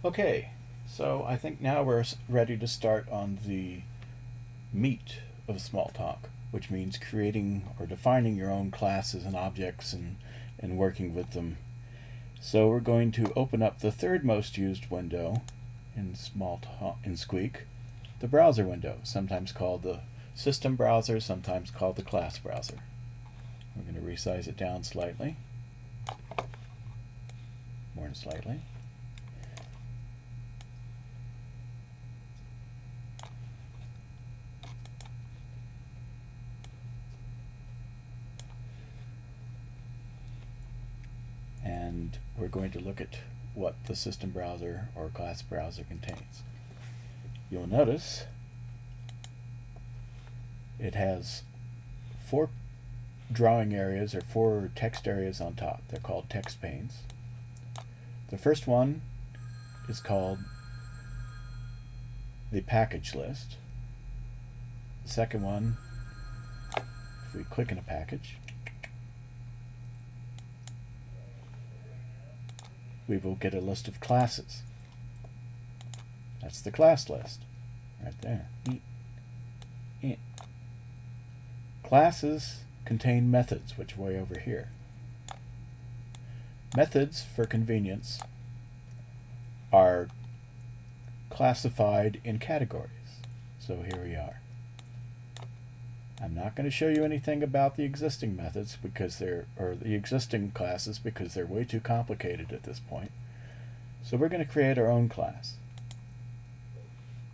Okay, so I think now we're ready to start on the meat of Smalltalk, which means creating or defining your own classes and objects and working with them. So we're going to open up the third most used window in Smalltalk in Squeak, the browser window, sometimes called the system browser, sometimes called the class browser. We're going to resize it down slightly, more than slightly. And we're going to look at what the system browser or class browser contains. You'll notice it has 4 drawing areas or 4 text areas on top. They're called text panes. The first one is called the package list. The second one, if we click in a package, we will get a list of classes. That's the class list right there. Classes contain methods, which are way over here. Methods, for convenience, are classified in categories. So here we are. I'm not going to show you anything about the existing methods because or the existing classes because they're way too complicated at this point. So we're going to create our own class.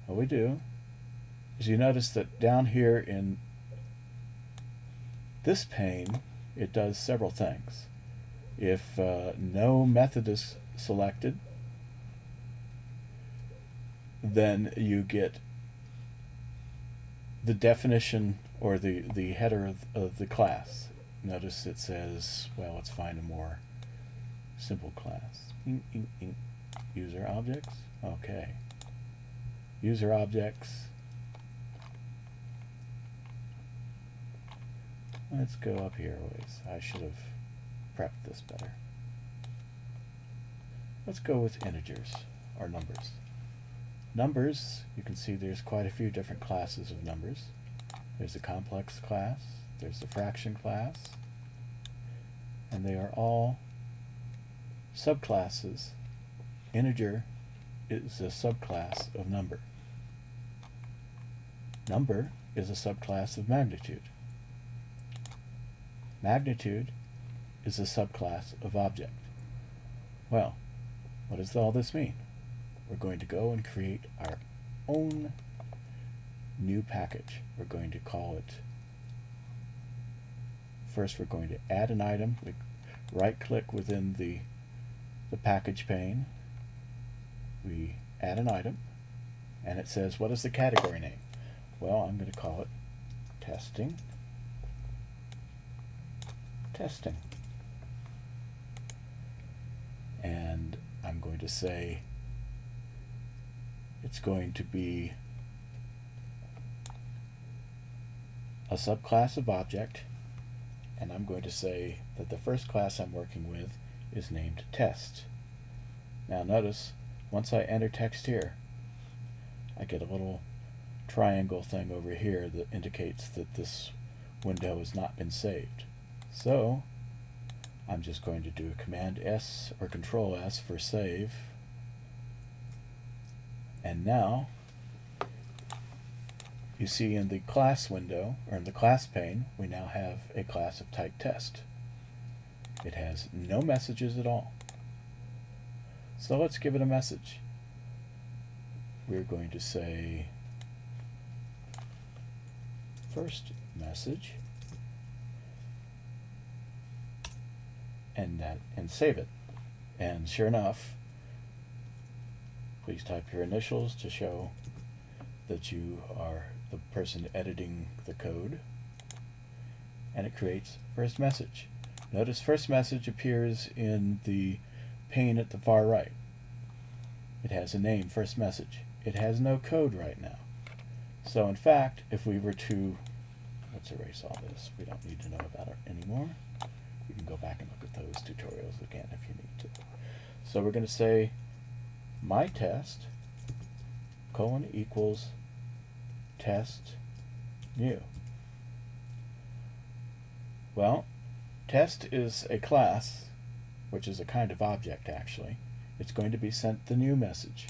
What we do is you notice that down here in this pane, it does several things. If no method is selected, then you get the definition or the header of the class. Notice it says, well, let's find a more simple class. User objects. Okay. User objects. Let's go up here a ways. I should have prepped this better. Let's go with integers or numbers. Numbers, you can see there's quite a few different classes of numbers. There's a complex class, there's a fraction class, and they are all subclasses. Integer is a subclass of number. Number is a subclass of magnitude. Magnitude is a subclass of object. Well, what does all this mean? We're going to go and create our own new package. We're going to call it, first we're going to add an item. We right click within the package pane. We add an item and it says, what is the category name? Well, I'm going to call it testing. Testing. And I'm going to say it's going to be a subclass of object, and I'm going to say that the first class I'm working with is named test. Now notice, once I enter text here, I get a little triangle thing over here that indicates that this window has not been saved. So I'm just going to do Command S or Control S for save. And now you see in the class window, or in the class pane, we now have a class of type test. It has no messages at all. So let's give it a message. We're going to say first message and save it. And sure enough, please type your initials to show that you are the person editing the code. And it creates first message. Notice first message appears in the pane at the far right. It has a name, first message. It has no code right now. So in fact, if we were to, let's erase all this. We don't need to know about it anymore. You can go back and look at those tutorials again if you need to. So we're going to say my test colon equals test new. Well, test is a class, which is a kind of object actually. It's going to be sent the new message.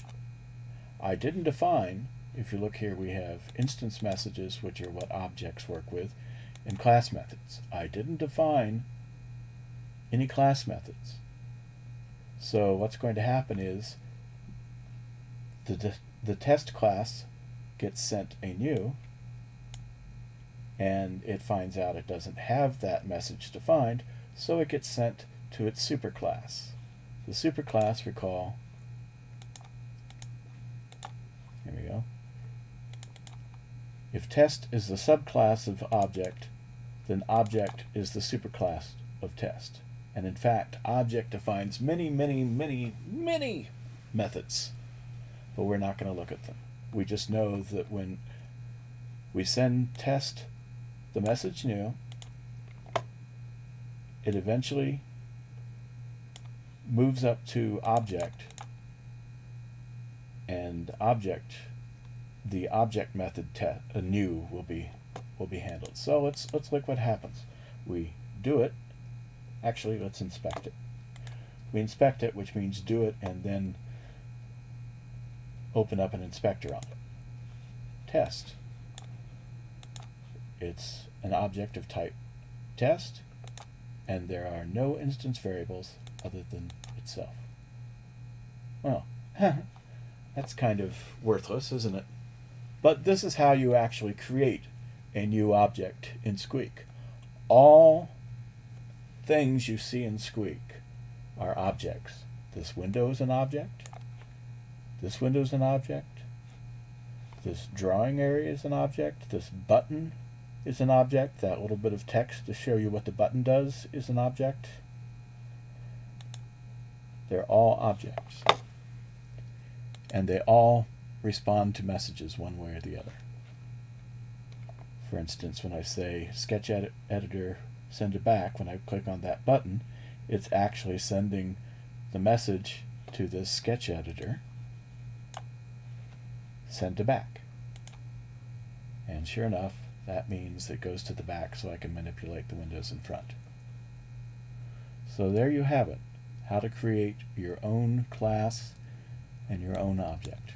I didn't define, if you look here we have instance messages, which are what objects work with, and class methods. I didn't define any class methods. So what's going to happen is the test class gets sent a new, and it finds out it doesn't have that message defined, so it gets sent to its superclass. The superclass, recall, here we go. If test is the subclass of object, then object is the superclass of test. And in fact, object defines many methods, but we're not going to look at them. We just know that when we send test the message new, it eventually moves up to object, and the object method new will be handled. So let's look what happens. We do it. Actually, let's inspect it. We inspect it, which means do it and then open up an inspector on it. Test. It's an object of type test, and there are no instance variables other than itself. Well, that's kind of worthless, isn't it? But this is how you actually create a new object in Squeak. All things you see in Squeak are objects. This window is an object. This window is an object. This drawing area is an object. This button is an object. That little bit of text to show you what the button does is an object. They're all objects. And they all respond to messages one way or the other. For instance, when I say sketch editor send it back, when I click on that button, it's actually sending the message to this sketch editor, send to back. And sure enough, that means it goes to the back so I can manipulate the windows in front. So there you have it, how to create your own class and your own object.